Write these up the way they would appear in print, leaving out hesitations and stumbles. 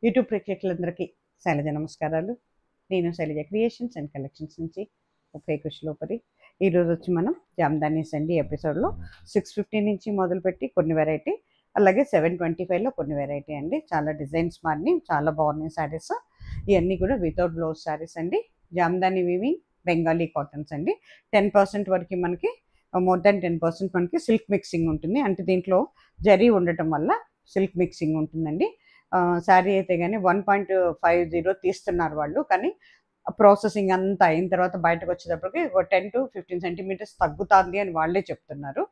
YouTube ప్రేక్షకులందరికీ శైలజ నమస్కారాలు. నేను శైలజ క్రియేషన్స్ అండ్ కలెక్షన్స్ నుంచి ఒకే కృషిలోపరి. ఈరోజు వచ్చి మనం జామ్దాని సండి ఎపిసోడ్లో 650 నుంచి మొదలుపెట్టి కొన్ని వెరైటీ, అలాగే 725లో కొన్ని వెరైటీ అండి. చాలా డిజైన్స్ మారినాయి, చాలా బాగున్నాయి శారీస్. ఇవన్నీ కూడా వితౌట్ బ్లౌజ్ శారీస్ అండి. జామ్దాని వీవింగ్ బెంగాలీ కాటన్స్ అండి. 10% వరకు మనకి, మోర్ దాన్ 10% మనకి సిల్క్ మిక్సింగ్ ఉంటుంది. అంటే దీంట్లో జరీ ఉండటం వల్ల సిల్క్ మిక్సింగ్ ఉంటుందండి. శారీ అయితే కానీ 1.50 తీస్తున్నారు వాళ్ళు, కానీ ప్రాసెసింగ్ అంతా అయిన తర్వాత బయటకు వచ్చేటప్పటికి ఒక 10 to 15 సెంటీమీటర్స్ తగ్గుతుంది అని వాళ్ళే చెప్తున్నారు.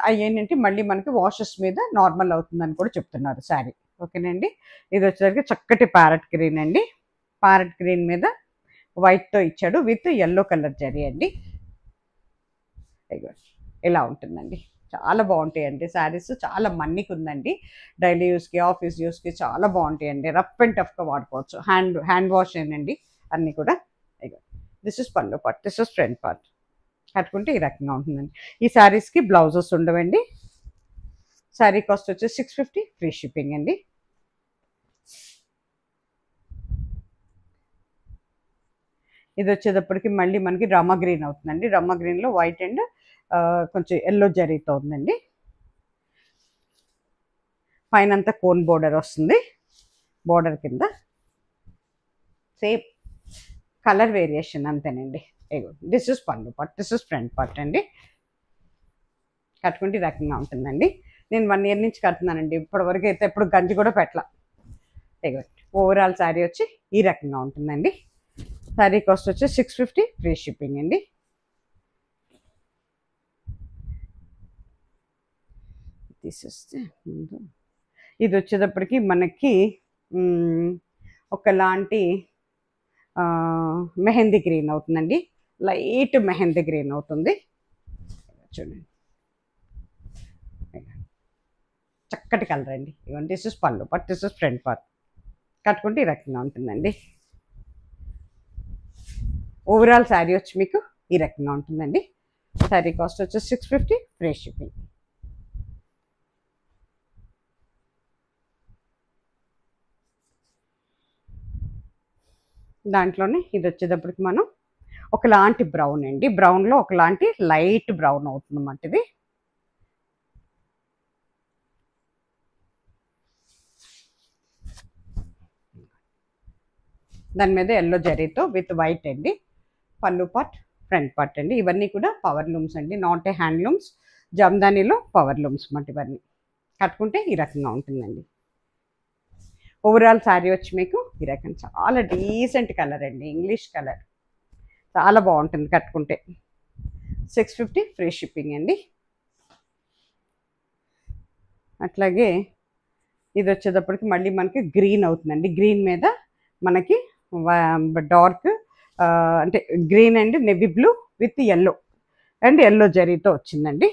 అవి ఏంటంటే మళ్ళీ మనకి వాషెస్ మీద నార్మల్ అవుతుందని కూడా చెప్తున్నారు శారీ. ఓకేనండి. ఇది వచ్చేసరికి చక్కటి ప్యారెట్ గ్రీన్ అండి. ప్యారెట్ గ్రీన్ మీద వైట్తో ఇచ్చాడు విత్ ఎల్లో కలర్ జరీ అండి. ఇలా ఉంటుందండి. చాలా బాగుంటాయండి శారీస్. చాలా మన్నిక ఉందండి. డైలీ యూస్కి, ఆఫీస్ యూస్కి చాలా బాగుంటాయండి. రఫ్ అండ్ టఫ్గా వాడుకోవచ్చు. హ్యాండ్ వాష్ ఏనండి అన్నీ కూడా. This is pallu part, this is front part. కట్టుకుంటే ఈ రకంగా ఉంటుందండి. ఈ శారీస్కి బ్లౌజెస్ ఉండవండి. శారీ కాస్ట్ వచ్చి 650, ఫ్రీ షిప్పింగ్ అండి. ఇది వచ్చేటప్పటికి మళ్ళీ మనకి రమా గ్రీన్ అవుతుందండి. రమా గ్రీన్లో వైట్ అండ్ కొంచెం ఎల్లో జరీతో ఉందండి. పైన అంతా కోన్ బోర్డర్ వస్తుంది. బోర్డర్ కింద సేమ్ కలర్ వేరియేషన్ అంతేనండి. This is pallu part, this is front part అండి. కట్టుకుంటే ఈ రకంగా ఉంటుందండి. నేను 1 year నుంచి కడుతున్నానండి. ఇప్పటివరకు అయితే ఎప్పుడు గంజి కూడా పెట్టలా. ఓవరాల్ శారీ వచ్చి ఈ రకంగా ఉంటుందండి. శారీ కాస్ట్ వచ్చి 650, ఫ్రీ షిప్పింగ్ అండి. తీసేస్తే ఇది వచ్చేటప్పటికి మనకి ఒకలాంటి మెహందీ గ్రీన్ అవుతుందండి. లైట్ మెహందీ గ్రీన్ అవుతుంది. చూడండి, చక్కటి కలర్ అండి. ఇవన్నీ this is pallu part, this is front part. కట్టుకుంటే ఈ రకంగా ఉంటుందండి. ఓవరాల్ శారీ వచ్చి మీకు ఈ రకంగా ఉంటుందండి. శారీ కాస్ట్ వచ్చి 650, ఫ్రీ షిప్పింగ్. దాంట్లోనే ఇది వచ్చేటప్పటికి మనం ఒకలాంటి బ్రౌన్ అండి. బ్రౌన్లో ఒకలాంటి లైట్ బ్రౌన్ అవుతుందన్నమాట ఇది. దాని మీద ఎల్లో జరీతో విత్ వైట్ అండి. పళ్ళు పార్ట్, ఫ్రంట్ పార్ట్ అండి. ఇవన్నీ కూడా పవర్ లూమ్స్ అండి, నాట్ ఏ హ్యాండ్లూమ్స్. జామ్దానీలో పవర్ లూమ్స్ అన్నమాట ఇవన్నీ. కట్టుకుంటే ఈ రకంగా ఉంటుందండి. ఓవరాల్ శారీ వచ్చి మీకు ఈ రకం చాలా డీసెంట్ కలర్ అండి, ఇంగ్లీష్ కలర్. చాలా బాగుంటుంది కట్టుకుంటే. 650, ఫ్రీ షిప్పింగ్ అండి. అట్లాగే ఇది వచ్చేటప్పటికి మళ్ళీ మనకి గ్రీన్ అవుతుందండి. గ్రీన్ మీద మనకి డార్క్ అంటే green and navy blue with yellow and yellow జరీతో వచ్చిందండి.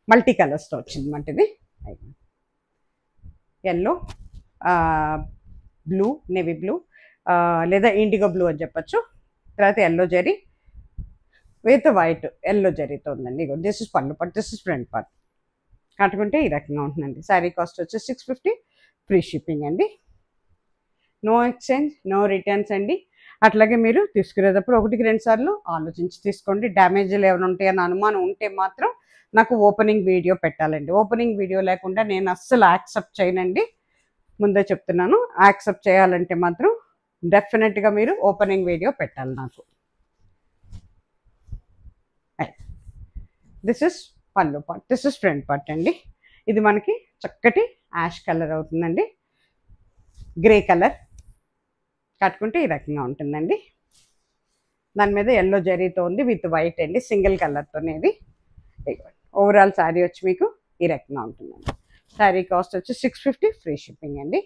మల్టీ కలర్స్తో వచ్చింది అన్నమాట ఇది. ఎల్లో, బ్లూ, నెవీ బ్లూ లేదా ఇండిగో బ్లూ అని చెప్పచ్చు. తర్వాత yellow zari with white yellow జరీతో ఉందండి. This is pallu part, this is front part. కట్టుకుంటే ఈ రకంగా ఉంటుందండి. శారీ కాస్ట్ వచ్చి 650, ఫ్రీ షిప్పింగ్ అండి. నో ఎక్స్చేంజ్, నో రిటర్న్స్ అండి. అట్లాగే మీరు తీసుకునేటప్పుడు 1-2 సార్లు ఆలోచించి తీసుకోండి. డ్యామేజ్లు ఏమైనా ఉంటాయని అనుమానం ఉంటే మాత్రం నాకు ఓపెనింగ్ వీడియో పెట్టాలండి. ఓపెనింగ్ వీడియో లేకుండా నేను అస్సలు యాక్సెప్ట్ చేయనండి. ముందే చెప్తున్నాను. యాక్సెప్ట్ చేయాలంటే మాత్రం డెఫినెట్గా మీరు ఓపెనింగ్ వీడియో పెట్టాలి నాకు. This is pallu part, this is front part అండి. ఇది మనకి చక్కటి యాష్ కలర్ అవుతుందండి, గ్రే కలర్. కట్టుకుంటే ఈ రకంగా ఉంటుందండి. దాని మీద ఎల్లో జరీతో ఉంది విత్ వైట్ అండి, సింగిల్ కలర్తోనేది. ఓవరాల్ శారీ వచ్చి మీకు ఈ రకంగా ఉంటుందండి. శారీ కాస్ట్ వచ్చి 650, ఫ్రీ షిప్పింగ్ అండి.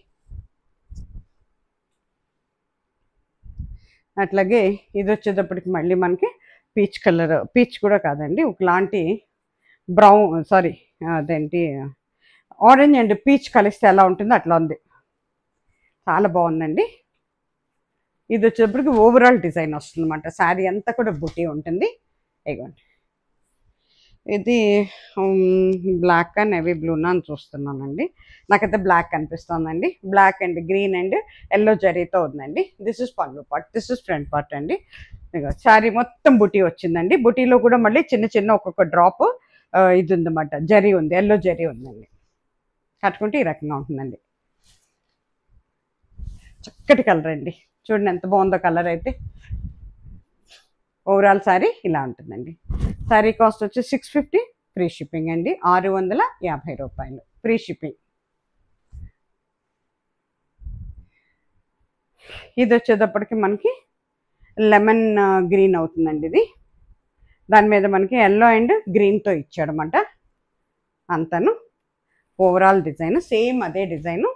అట్లాగే ఇది వచ్చేటప్పటికి మళ్ళీ మనకి పీచ్ కలర్, పీచ్ కూడా కాదండి, ఒకలాంటి బ్రౌన్, సారీ అదేంటి ఆరెంజ్ అండ్ పీచ్ కలిస్తే ఎలా ఉంటుందో అట్లా ఉంది. చాలా బాగుందండి. ఇది వచ్చేటప్పటికి ఓవరాల్ డిజైన్ వస్తుంది అన్నమాట. శారీ అంతా కూడా బుటీ ఉంటుంది. ఇగోండి, ఇది బ్లాక్ అండ్ నేవీ బ్లూనా అని చూస్తున్నానండి. నాకైతే బ్లాక్ కనిపిస్తుందండి. Black and green and yellow జరీతో ఉందండి. This is pallu part, this is front part అండి. ఇక శారీ మొత్తం బుటీ వచ్చిందండి. బుటీలో కూడా మళ్ళీ చిన్న చిన్న ఒక్కొక్క డ్రాప్ ఇది ఉందన్నమాట, జరీ ఉంది, ఎల్లో జరీ ఉందండి. కట్టుకుంటే ఈ రకంగా ఉంటుందండి. చక్కటి కలర్ అండి, చూడండి ఎంత బాగుందో కలర్ అయితే. ఓవరాల్ శారీ ఇలా ఉంటుందండి. శారీ కాస్ట్ వచ్చి 650, ఫ్రీ షిప్పింగ్ అండి. 650 రూపాయలు ఫ్రీ షిప్పింగ్. ఇది వచ్చేటప్పటికి మనకి లెమన్ గ్రీన్ అవుతుందండి. ఇది దాని మీద మనకి ఎల్లో అండ్ గ్రీన్తో ఇచ్చాడనమాట. అంతను ఓవరాల్ డిజైన్ సేమ్ అదే డిజైను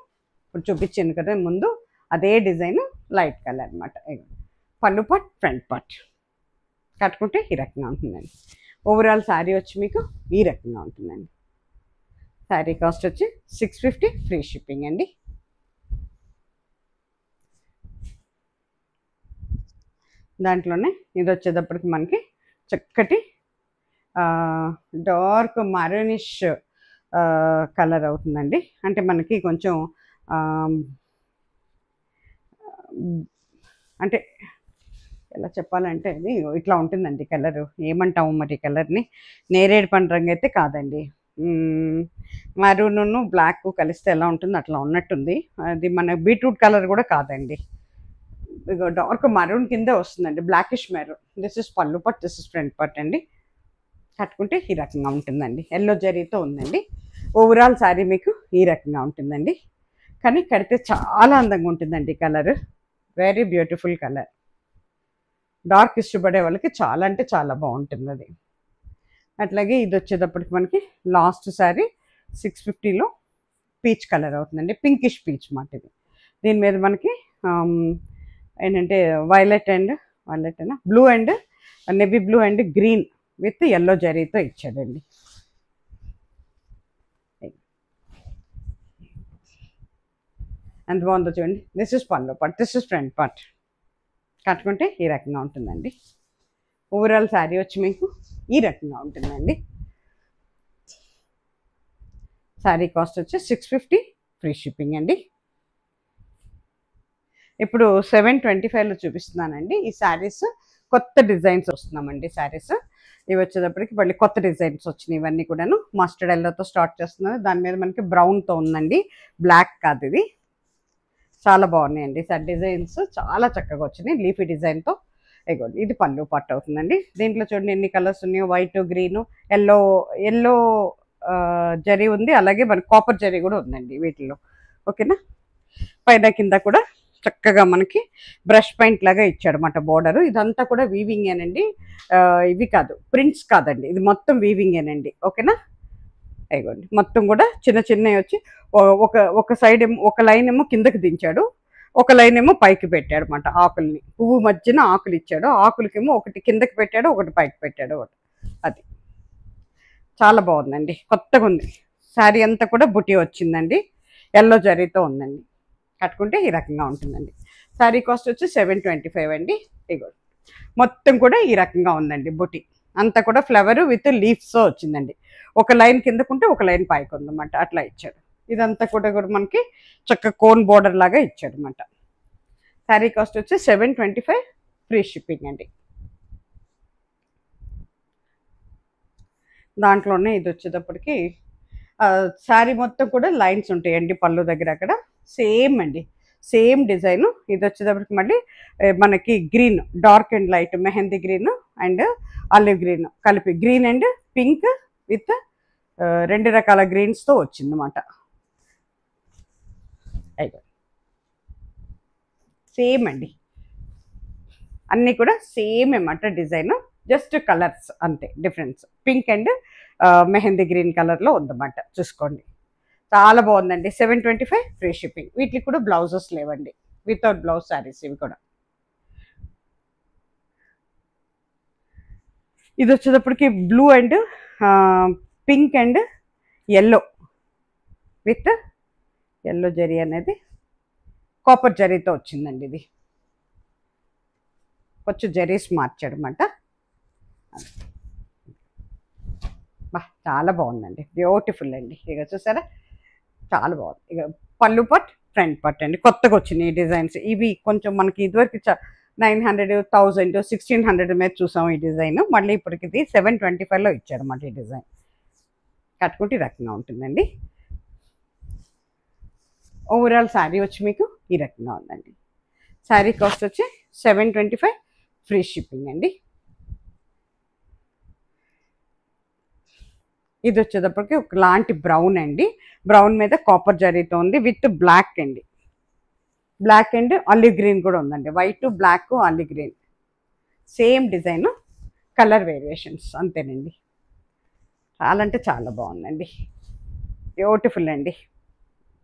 ఇప్పుడు చూపించాను కదా ముందు, అదే డిజైన్ లైట్ కలర్ అనమాట. పళ్ళు పార్ట్, ఫ్రంట్ పార్ట్. కట్టుకుంటే ఈ రకంగా ఉంటుందండి. ఓవరాల్ శారీ వచ్చి మీకు ఈ రకంగా ఉంటుందండి. శారీ కాస్ట్ వచ్చి 650, ఫ్రీ షిప్పింగ్ అండి. దాంట్లోనే ఇది వచ్చేటప్పటికి మనకి చక్కటి డార్క్ మరూనిష్ కలర్ అవుతుందండి. అంటే మనకి కొంచెం అంటే ఎలా చెప్పాలంటే ఇది ఇట్లా ఉంటుందండి కలరు. ఏమంటాము మరి కలర్ని, నేరేడు పండు రంగు అయితే కాదండి. మరూను బ్లాక్ కలిస్తే ఎలా ఉంటుంది అట్లా ఉన్నట్టుంది. అది మన బీట్రూట్ కలర్ కూడా కాదండి. ఇక డార్క్ మరూన్ కిందే వస్తుందండి, blackish maroon. This is pallu part, this is front part అండి. కట్టుకుంటే ఈ రకంగా ఉంటుందండి. ఎల్లో జరీతో ఉందండి. ఓవరాల్ శారీ మీకు ఈ రకంగా ఉంటుందండి. కానీ కడితే చాలా అందంగా ఉంటుందండి colour. Very beautiful colour. Dark ఇష్టపడే వాళ్ళకి చాలా అంటే చాలా బాగుంటుంది అది. అట్లాగే ఇది వచ్చేటప్పటికి మనకి లాస్ట్ శారీ 650లో పీచ్ కలర్ అవుతుందండి. పింకిష్ పీచ్ మాట ఇది. దీని మీద మనకి ఏంటంటే వైలెట్ అయినా blue and navy blue and green with yellow జరీతో ఇచ్చాడండి. ఎంత బాగుందో చూడండి. This is pallu part, this is front part. కట్టుకుంటే ఈ రకంగా ఉంటుందండి. ఓవరాల్ శారీ వచ్చి మీకు ఈ రకంగా ఉంటుందండి. శారీ కాస్ట్ వచ్చి 650, ఫ్రీ షిప్పింగ్ అండి. ఇప్పుడు 725లో చూపిస్తున్నానండి ఈ శారీస్. కొత్త డిజైన్స్ వస్తున్నామండి శారీస్. ఇవి వచ్చేటప్పటికి మళ్ళీ కొత్త డిజైన్స్ వచ్చినాయి. ఇవన్నీ కూడాను మస్టర్డ్ ఎల్లోతో స్టార్ట్ చేస్తున్నారు. దాని మీద మనకి బ్రౌన్తో ఉందండి, బ్లాక్ కాదు. ఇది చాలా బాగున్నాయండి సార్. డిజైన్స్ చాలా చక్కగా వచ్చినాయి లీఫీ డిజైన్తో. ఇగోండి ఇది పళ్ళు పార్ట్ అవుతుందండి. దీంట్లో చూడండి ఎన్ని కలర్స్ ఉన్నాయో, వైట్, గ్రీన్, ఎల్లో జరీ ఉంది, అలాగే మనకి కాపర్ జరీ కూడా ఉందండి వీటిలో. ఓకేనా. పైన కింద కూడా చక్కగా మనకి బ్రష్ పెయింట్ లాగా ఇచ్చాడు అన్నమాట బోర్డర్. ఇదంతా కూడా వీవింగేనండి, ఇవి కాదు ప్రింట్స్ కాదండి, ఇది మొత్తం వీవింగేనండి. ఓకేనా. అయిగోండి మొత్తం కూడా చిన్న చిన్నవి వచ్చి ఒక సైడ్ ఏమో, ఒక లైన్ ఏమో కిందకి దించాడు, ఒక లైన్ ఏమో పైకి పెట్టాడు అనమాట. ఆకుల్ని పువ్వు మధ్యన ఆకులు ఇచ్చాడు. ఆకులకేమో ఒకటి కిందకి పెట్టాడు, ఒకటి పైకి పెట్టాడు. అది చాలా బాగుందండి, కొత్తగా ఉంది. శారీ అంతా కూడా బుటీ వచ్చిందండి, ఎల్లో జరీతో ఉందండి. కట్టుకుంటే ఈ రకంగా ఉంటుందండి. శారీ కాస్ట్ వచ్చి 725 అండి. ఇగో మొత్తం కూడా ఈ రకంగా ఉందండి. బుటీ అంతా కూడా ఫ్లవర్ విత్ లీవ్స్ వచ్చిందండి. ఒక లైన్ కిందకుంటే ఒక లైన్ పైకి ఉందన్నమాట, అట్లా ఇచ్చాడు. ఇదంతా కూడా మనకి చక్క కోన్ బోర్డర్ లాగా ఇచ్చాడు అనమాట. శారీ కాస్ట్ వచ్చి 725, ఫ్రీ షిప్పింగ్ అండి. దాంట్లోనే ఇది వచ్చేటప్పటికి శారీ మొత్తం కూడా లైన్స్ ఉంటాయండి పళ్ళు దగ్గర అక్కడ. సేమ్ అండి, సేమ్ డిజైన్. ఇది వచ్చేటప్పటికి మళ్ళీ మనకి green, dark and light mehndi green and olive green కలిపి, గ్రీన్ అండ్ పింక్ విత్ 2 రకాల గ్రీన్స్తో వచ్చిందన్నమాట. సేమ్ అండి, అన్నీ కూడా సేమ్ అన్నమాట డిజైన్, జస్ట్ కలర్స్ అంతే difference. Pink and mehndi green కలర్లో ఉందన్నమాట. చూసుకోండి చాలా బాగుందండి. 725, ఫ్రీ షిప్పింగ్. వీటికి కూడా బ్లౌజెస్ లేవండి, వితౌట్ బ్లౌజ్ శారీస్ ఇవి కూడా. ఇది వచ్చేటప్పటికి blue and pink and yellow with yellow zari అనేది కాపర్ జరీతో వచ్చిందండి. ఇది కొంచెం జరీస్ మార్చాడు అన్నమాట. బా చాలా బాగుందండి, బ్యూటిఫుల్ అండి. ఇక చూసారా చాలా బాగుంది. ఇక పళ్ళు పట్ ఫ్రంట్ పట్ అండి, కొత్తగా వచ్చినాయి డిజైన్స్ ఇవి. కొంచెం మనకి ఇదివరకు 900, 1000, 1600 మీద చూసాం ఈ డిజైన్. మళ్ళీ ఇప్పటికి ఇది 725లో ఇచ్చారు మళ్ళీ ఈ డిజైన్. కట్టుకుంటే ఈ రకంగా ఉంటుందండి. ఓవరాల్ శారీ వచ్చి మీకు ఈ రకంగా ఉందండి. శారీ కాస్ట్ వచ్చి 725 ఫ్రీ షిప్పింగ్ అండి. ఇది వచ్చేటప్పటికి ఒకలాంటి బ్రౌన్ అండి, బ్రౌన్ మీద కాపర్ జరీతో ఉంది విత్ బ్లాక్ అండి. బ్లాక్ అండ్ ఆలివ్ గ్రీన్ కూడా ఉందండి, white black olive green same design, colour variations అంతేనండి. చాలా అంటే చాలా బాగుందండి, బ్యూటిఫుల్ అండి.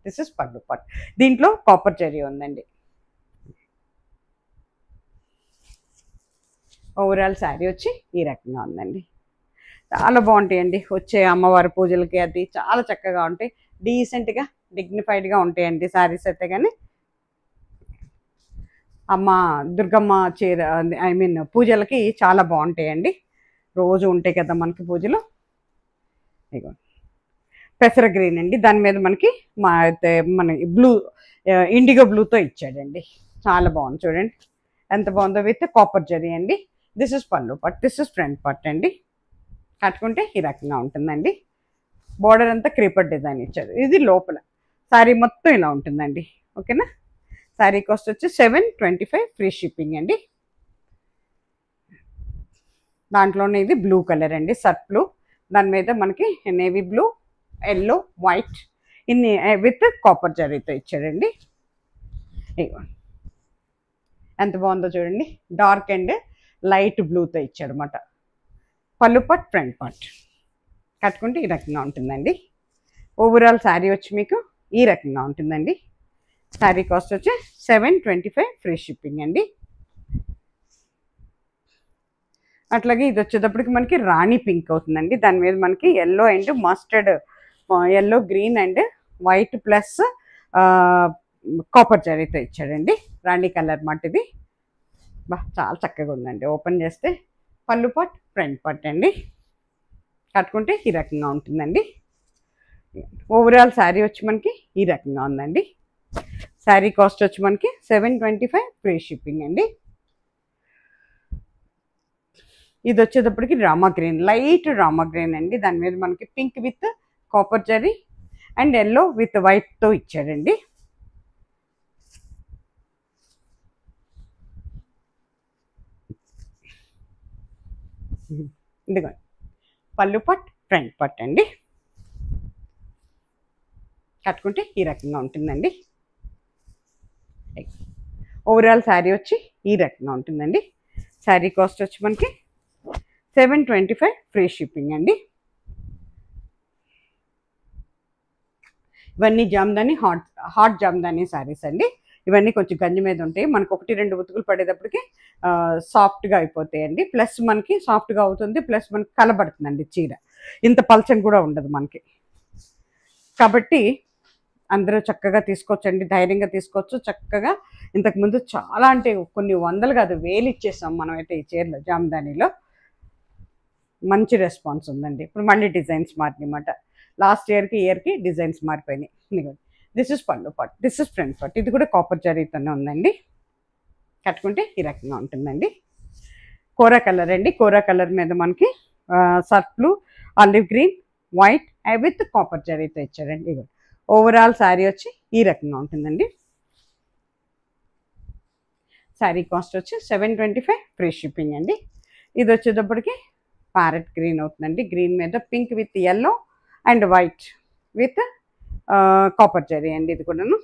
దిస్ ఇస్ పళ్ళు పట్, దీంట్లో కాపర్ జరీ ఉందండి. ఓవరాల్ శారీ వచ్చి ఈ రకంగా ఉందండి. చాలా బాగుంటాయండి, వచ్చే అమ్మవారి పూజలకి అది చాలా చక్కగా ఉంటాయి, డీసెంట్గా డిగ్నిఫైడ్గా ఉంటాయండి శారీస్ అయితే. కానీ అమ్మ దుర్గమ్మ చీర ఐ మీన్ పూజలకి చాలా బాగుంటాయండి, రోజు ఉంటాయి కదా మనకి పూజలు. ఇగో పెసర గ్రీన్ అండి, దాని మీద మనకి మన బ్లూ ఇండిగో బ్లూతో ఇచ్చాడండి, చాలా బాగుంది చూడండి ఎంత బాగుందో, విత్ కాపర్ జరీ అండి. దిస్ ఇస్ పళ్ళు పట్, దిస్ ఇస్ ఫ్రంట్ పట్ అండి. కట్టుకుంటే ఈ రకంగా ఉంటుందండి. బోర్డర్ అంతా క్రీపర్ డిజైన్ ఇచ్చారు, ఇది లోపల శారీ మొత్తం ఇలా ఉంటుందండి. ఓకేనా, శారీ కాస్ట్ వచ్చి 725 ఫ్రీ షిప్పింగ్ అండి. దాంట్లోనే ఇది బ్లూ కలర్ అండి, సర్ట్ బ్లూ, దాని మీద మనకి నేవీ బ్లూ, ఎల్లో, వైట్ ఇన్ని విత్ కాపర్ జరీతో ఇచ్చాడండి. ఎంత బాగుందో చూడండి, డార్క్ అండ్ లైట్ బ్లూతో ఇచ్చాడు అనమాట. పళ్ళు పట్ ఫ్రంట్ పట్, కట్టుకుంటే ఈ రకంగా ఉంటుందండి. ఓవరాల్ శారీ వచ్చి మీకు ఈ రకంగా ఉంటుందండి. శారీ కాస్ట్ వచ్చి 725 ఫ్రీ షిప్పింగ్ అండి. అట్లాగే ఇది వచ్చేటప్పటికి మనకి రాణి పింక్ అవుతుందండి, దాని మీద మనకి yellow and mustard, yellow green and white plus copper జరీతో ఇచ్చాడండి. రాణి కలర్ మాట ఇది. బా చాలా చక్కగా ఉందండి, ఓపెన్ చేస్తే పళ్ళు పట్ ఫ్రంట్ పట్ అండి. కట్టుకుంటే ఈ రకంగా ఉంటుందండి. ఓవరాల్ శారీ వచ్చి మనకి ఈ రకంగా ఉందండి. శారీ కాస్ట్ వచ్చి మనకి 725 ఫ్రీ షిప్పింగ్ అండి. ఇది వచ్చేటప్పటికి Rama green, light Rama green అండి, దాని మీద మనకి pink with copper zari and yellow with వైట్తో ఇచ్చాడండి. ఇదిగో పళ్ళు పట్ ఫ్రంట్ పట్ అండి. కట్టుకుంటే ఈ రకంగా ఉంటుందండి. ఓవరాల్ శారీ వచ్చి ఈ రకంగా ఉంటుందండి. శారీ కాస్ట్ వచ్చి మనకి 725 ఫ్రీ షిప్పింగ్ అండి. ఇవన్నీ జామ్దాని హాట్ జామ్దాని శారీస్ అండి. ఇవన్నీ కొంచెం గంజి మీద ఉంటాయి, మనకు 1-2 ఉతుకులు పడేటప్పటికి సాఫ్ట్గా అయిపోతాయండి. ప్లస్ మనకి సాఫ్ట్గా అవుతుంది, ప్లస్ మనకి కలబడుతుందండి చీర, ఇంత పల్చని కూడా ఉండదు మనకి. కాబట్టి అందరూ చక్కగా తీసుకోవచ్చండి, ధైర్యంగా తీసుకోవచ్చు చక్కగా. ఇంతకుముందు చాలా అంటే కొన్ని వందలు కాదు, వేలు ఇచ్చేసాం మనమైతే ఈ చీరలో జామ్దానిలో. మంచి రెస్పాన్స్ ఉందండి. ఇప్పుడు మళ్ళీ డిజైన్స్ మారినమాట, లాస్ట్ ఇయర్కి డిజైన్స్ మారిపోయినాయి. దిస్ ఇస్ పళ్ళు పట్, దిస్ ఇస్ ఫ్రంట్ పట్, ఇది కూడా కాపర్ జరీతోనే ఉందండి. కట్టుకుంటే ఈ రకంగా ఉంటుందండి. కోరా కలర్ అండి, కోరా కలర్ మీద మనకి Surf blue, olive green, white with copper జరీతో ఇచ్చారండి. ఇది ఓవరాల్ శారీ వచ్చి ఈ రకంగా ఉంటుందండి. శారీ కాస్ట్ వచ్చి 725 ఫ్రీ షిప్పింగ్ అండి. ఇది వచ్చేటప్పటికి ప్యారెట్ గ్రీన్ అవుతుందండి, గ్రీన్ మీద pink with yellow and white with copper zari అండి. ఇది కూడాను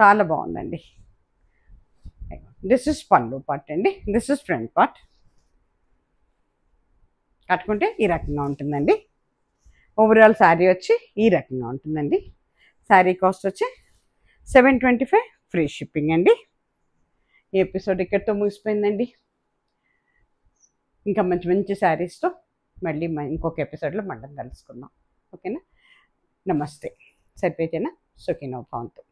చాలా బాగుందండి. దిస్ ఇస్ పళ్ళు పార్ట్ అండి, దిస్ ఇస్ ఫ్రంట్ పార్ట్. కట్టుకుంటే ఈ రకంగా ఉంటుందండి. ఓవరాల్ శారీ వచ్చి ఈ రకంగా ఉంటుందండి. శారీ కాస్ట్ వచ్చి 725 ఫ్రీ షిప్పింగ్ అండి. ఈ ఎపిసోడ్ ఇక్కడితో ముగిసిపోయిందండి. ఇంకా మంచి మంచి శారీస్తో మళ్ళీ ఇంకొక ఎపిసోడ్లో మళ్ళీ కలుసుకుందాం. ఓకేనా, నమస్తే. సరిపోతేనా సుఖినో భవంతు.